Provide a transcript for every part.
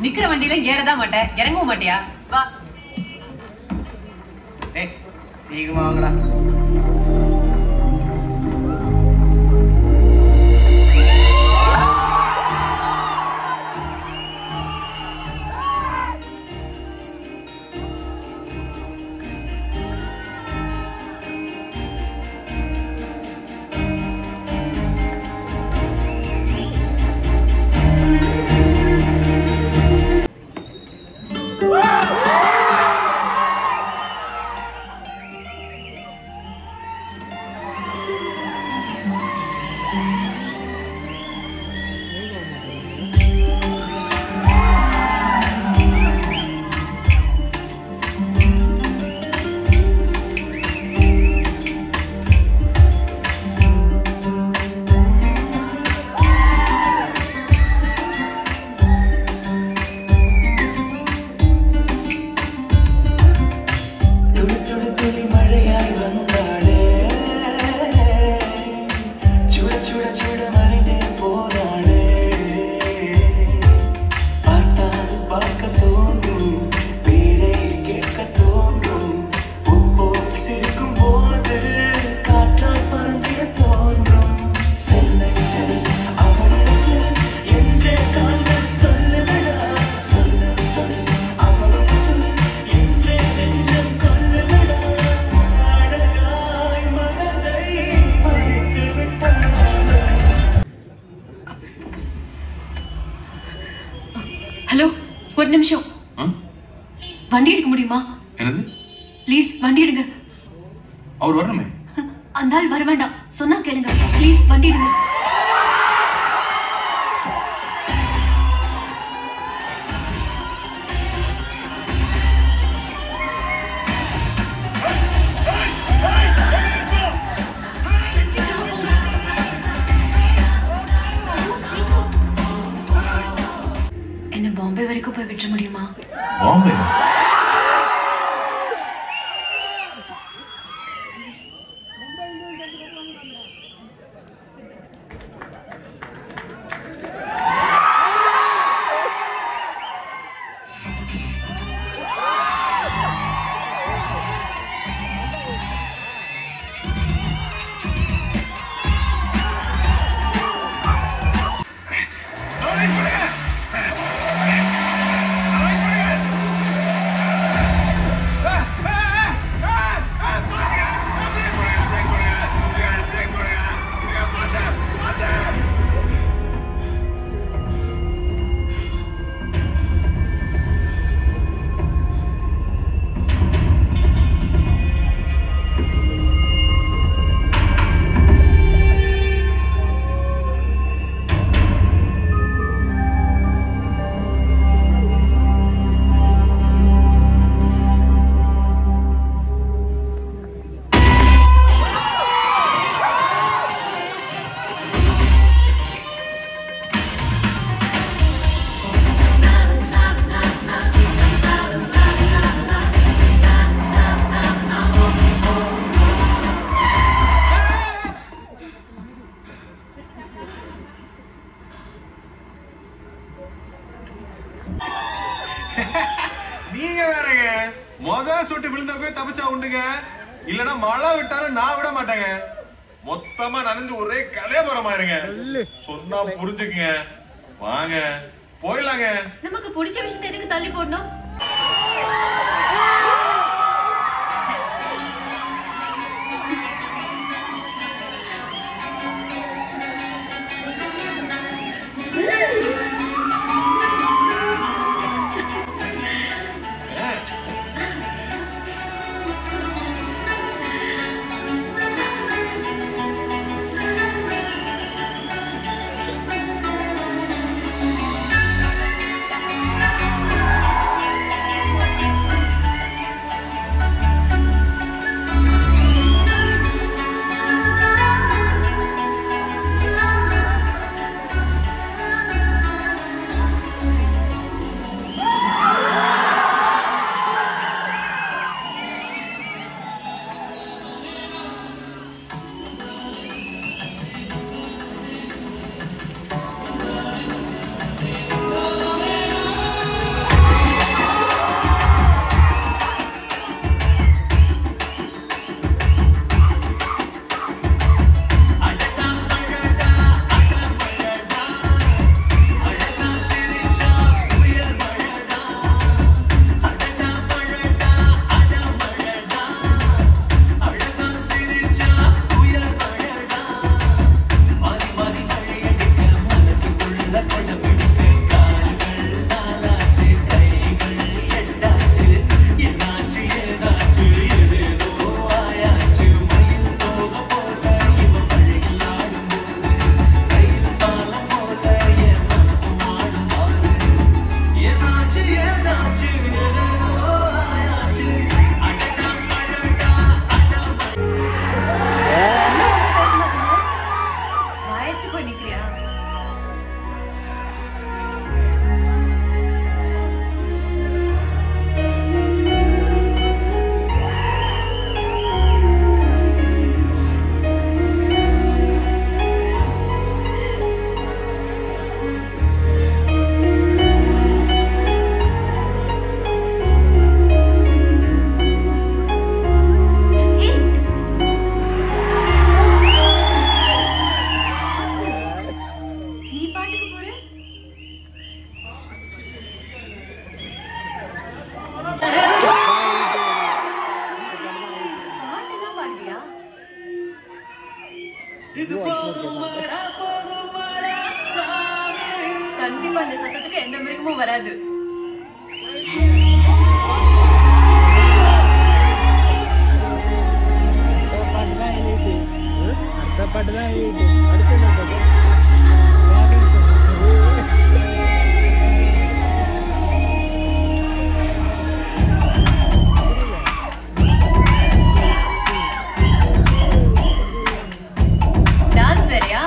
நிக்கிற வண்டியில ஏறதான் மாட்டேன், இறங்கவும் மாட்டியா? வா. சீக்கிரமா வாங்கடா. ஹலோ, ஒரு நிமிஷம். வண்டி எடுக்க முடியுமா? என்னது? ப்ளீஸ் வண்டி எடுங்க. அவர் வரணுமே. அந்த ஆள் வர வேண்டாம், சொன்னா கேளுங்க. ப்ளீஸ் வண்டி எடுங்க. என்ன பாம்பே வரைக்கும் போய் விட்டுற முடியுமா? பாம்பே? நீங்க வேறங்க சொட்டு விழுந்தப்பே தப்பிச்சா உண்டுங்க. இல்லனா மழை விட்டாலும் நான் விட மாட்டேங்க. மொத்தமா நனைஞ்சு ஒரே கலையபுரமா இருங்க. சொன்னா புரிஞ்சுக்குங்க. வாங்க போயிடலாங்க. நமக்கு பிடிச்ச விஷயத்தை எதுக்கு தள்ளி போடணும்? வராது. டான்ஸ் வேறையா?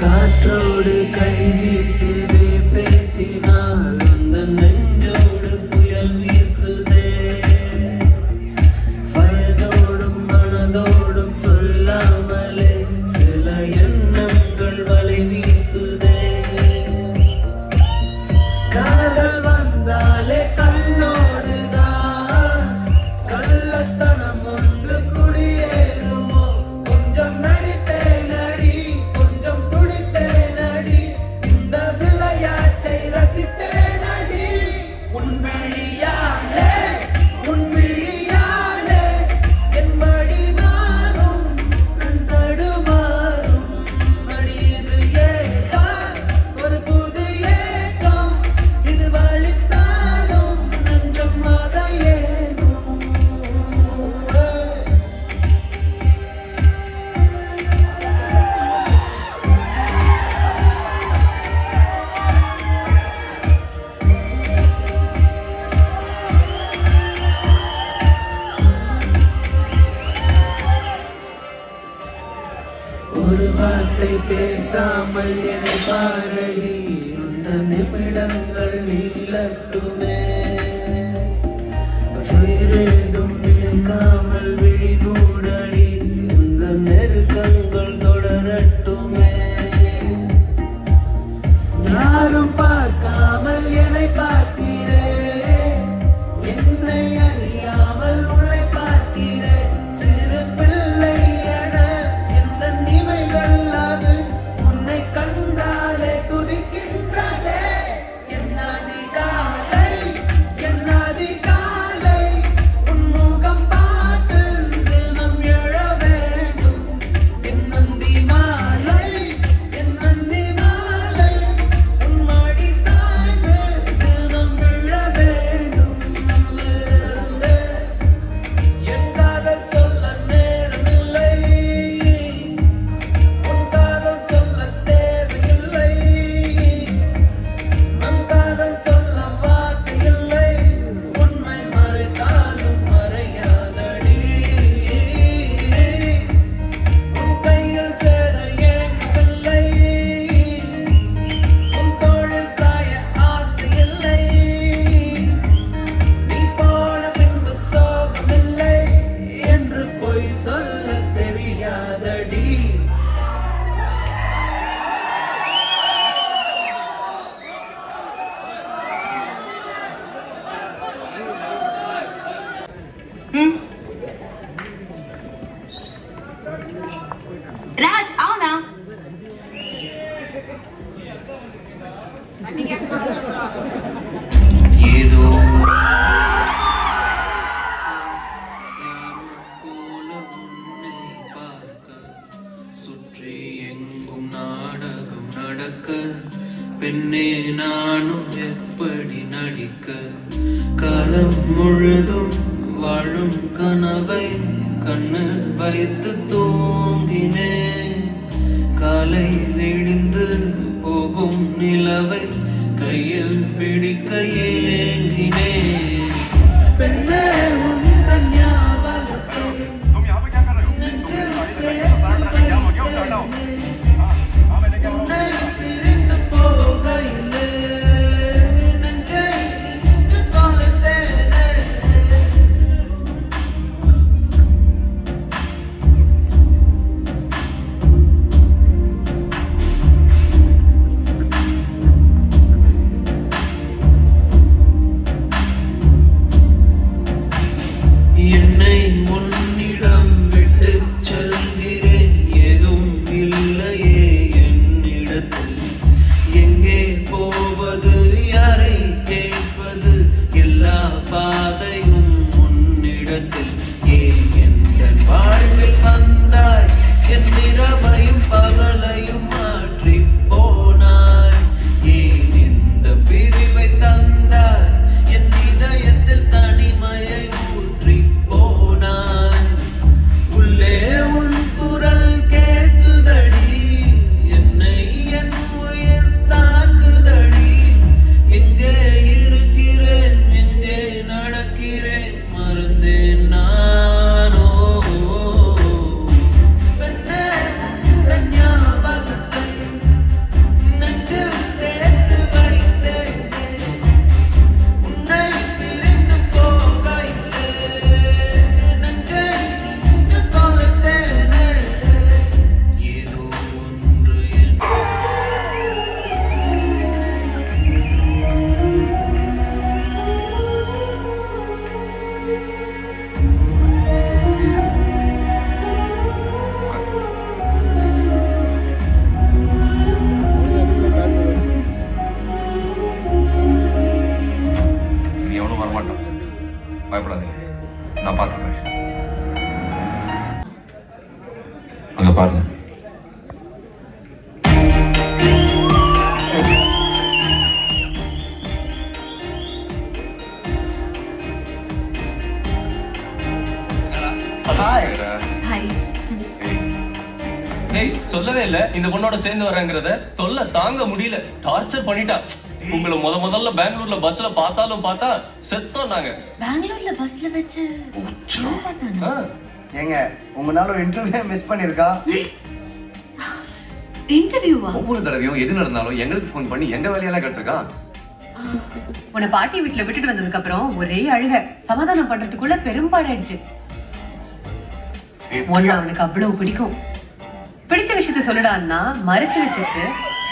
காற்றோடு கை வீசுதே பேசினால் அந்த நெஞ்சோடு புயல் வீசுதே வயதோடும் மனதோடும் சொல்லாமலே சில எண்ணங்கள் வலை வீசுதே காதல் வந்தாலே கண்ணோடுதான் கள்ளத்தனம் ஒன்று குடியேறுமோ கொஞ்சம் நடித்தேன் நடி கொஞ்சம் துடித்தேன் நடி இந்த விளையாட்டை ரசித்தேன் நடி உன் விழியாலே என் மடி மாறும் கண் தடுமாறும் அடியது ஏதான் ஒரு புது ஏக்கம் இது வலித்தாலும் நெஞ்சம் அதை ஏனும் ஒரு வார்த்தை பேசாமல் என்னை பாரடி அந்த நிமிடங்கள் நீளட்டுமே உயிரேதும் நினைக்காமல் விழி மூடடி இந்த நெருக்கங்கள் தொடரட்டுமே யாரும் பார்க்காமல் என்னை பார்க்க பார்க்கிறேன் என்னை அறியாமல் உன்னை பார்க்கிறேன் சிறு பிள்ளை என எந்த நிமைகள் அது உன்னை கண்டாலே குதிக்கின்றதே என் அதிகாலை உன் முகம் பார்த்து தினம் எழ வேண்டும் என் நந்தி மாலை உன் மடி சாய்ந்து தினம் விழ வேண்டும் என் காதல் சொல்ல நேரமில்லை உன் காதல் சொல்ல தேவையில்லை நம் காதல் சொல்ல வார்த்தை இல்லை உண்மை மறைத்தாலும் மறையாதடி உன் கையில் சேர ஏங்கவில்லை உன் தோளில் சாய ஆசை இல்லை நீ போன பின்பு சோகமில்லை என்று பொய் சொல்ல தெரியாதடி राज आओ ना ஏதோ போல உன்னை பார்க்க சுற்றி எங்கும் நாடகம் நடக்க பெண்ணே நானும் எப்படி நடிக்க காலம் முழுதும் வாழும் கனவை கண்ணு வைத்து தூங்கினேன் காலை விடிந்து போகும் நிலவை கையில் பிடிக்க ஏங்கினேன் பெண்ணே உன் ஞாபகத்தை நெஞ்சில் சேர்த்து உன்னை பிரிந்து போகையிலே நெஞ்சை இங்கு தொலைத்தேனே என்னை உன்னிடம் விட்டு செல்கிறேன் ஏதும் இல்லையே என்னிடத்தில் எங்கே போவது யாரை கேட்பது எல்லா பாதையும் உன்னிடத்தில் ஏன் என் வாழ்வில் வந்தாய் என் இரவையும் பகலையும் மாற்றி போனாய் ஏன் இந்த பிரிவை தந்தாய் என் இதயத்தில் தனிமையை ஊற்றி போனாய் உள்ளே உன் குரல் கேட்குதடி என்னை என் உயிர் தாக்குதடி எங்கே இருக்கிறேன் எங்கே நடக்கிறேன் மறந்தேன் நானோ பெண்ணே உன் ஞாபகத்தை நெஞ்சில் சேர்த்து வைத்தேனே உன்னை பிரிந்து போகையிலே நெஞ்சை இங்கு தொலைத்தேனே ஏதோ ஒன்று என் நீ எவனும் வரமாட்டான் பயப்படாதீங்க நான் பார்த்துக்கிறேன் அங்க பாருங்க ஹாய் हाय டேய் சொல்லவே இல்ல இந்த பொண்ணோட சேர்ந்து வரேங்கறத தொல்லை தாங்க முடியல டார்ச்சர் பண்ணிட்டா உங்களை முதல்ல பெங்களூர்ல பஸ்ல பார்த்தாலும் பார்த்தா செத்தோம் நாங்க பெங்களூர்ல பஸ்ல வச்சு பார்த்தானா ஏங்க உங்களால ஒரு இன்டர்வியூ மிஸ் பண்ணிருக்கா இன்டர்வியூவா ஒவ்வொரு தடவையும் எது நடந்தாலும் எங்களுக்கு ஃபோன் பண்ணி எங்க வேலையெல்லாம் கேட்டிருக்கான். உன்னை பாட்டி வீட்டுல விட்டுட்டு வந்ததுக்கு அப்புறம் ஒரே அழுக சமாதானம் பண்றதுக்குள்ள பெரும்பாடாயிடுச்சு. ஒன்னு அவனுக்கு அவ்வளவு பிடிக்கும். பிடிச்ச விஷயத்த சொல்லுடான்னா மறைச்சு வச்சுட்டு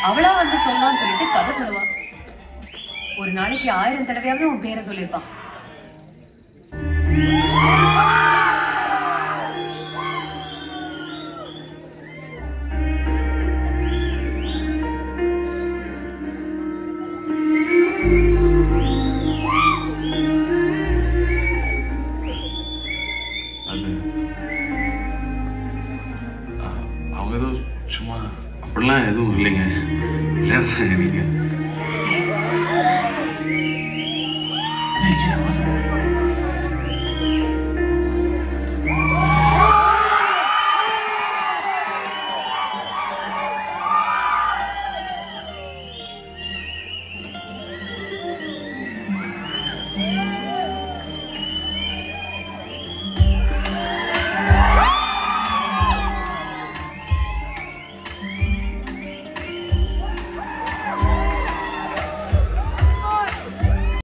அவளா வந்து சொல்லலாம்னு சொல்லிட்டு கதை சொல்லுவான். ஒரு நாளைக்கு 1000 தடவையாவது உன் பேரை சொல்லியிருப்பான். அவங்க ஏதோ சும்மா அப்படிலாம் எதுவும் இல்லைங்க. விளையாடுறாங்க. நீங்க நடிச்சது போதும்.